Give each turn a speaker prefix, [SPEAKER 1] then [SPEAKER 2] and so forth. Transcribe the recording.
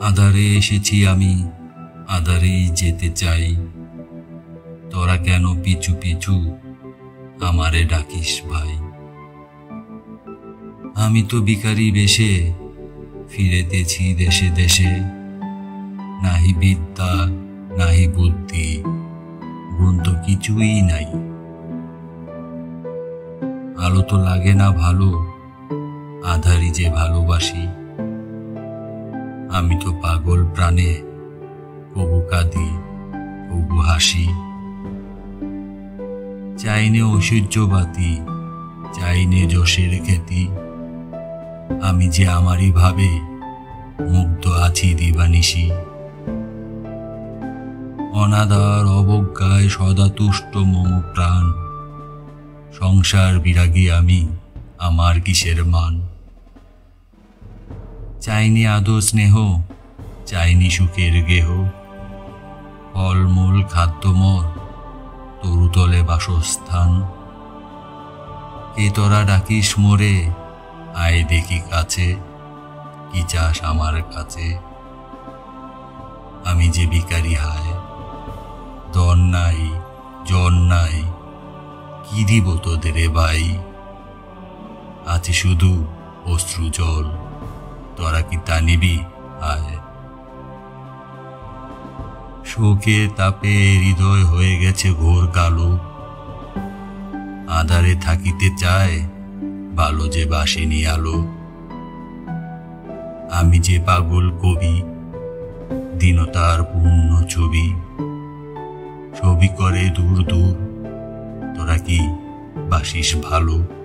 [SPEAKER 1] আঁধারে এসেছি আমি, আঁধারেই যেতে চাই। তোরা কেন পিছু পিছু আমারে ডাকিস ভাই? আমি তো ভিখারি বেশে ফিরেতেছি দেশে দেশে। নাহি বিদ্যা নাহি বুদ্ধি, গুণ তো কিছুই নাই। আলো তো লাগে না ভালো, আঁধারি যে ভালোবাসি। আমি তো পাগল প্রাণে, কবু কাঁদি কবু হাসি। চাইনে ঐশ্বর্যবাতি, চাইনে যশের খ্যাতি। আমি যে আমারই ভাবে মুগ্ধ আছি দিবানিশি। অনাদার অবজ্ঞায় সদা তুষ্ট মম প্রাণ। সংসার বিরাগী আমি, আমার কিসের মান? চাইনি আদর স্নেহ, চাইনি সুখের গেহ। ফলমূল খাদ্যমর, তরুতলে বাসস্থান। কে তোরা ডাকিস মোরে, আয় দেখি কাছে। কি চাস আমার কাছে? আমি যে ভিখারি হায়, দর নাই জন নাই, কি দিব তোদের ভাই? আছে শুধু অশ্রু জল, তোরা কি তা নিবি আয়? শোকে তাপে হৃদয় হয়ে গেছে ঘোর কালো। আঁধারে থাকিতে চায়, ভালো যে বাসিনি আলো। আমি যে পাগল কবি, দীনতার পূর্ণ ছবি। ছবি করে দূর দূর, তোরা কি বাসিস ভালো?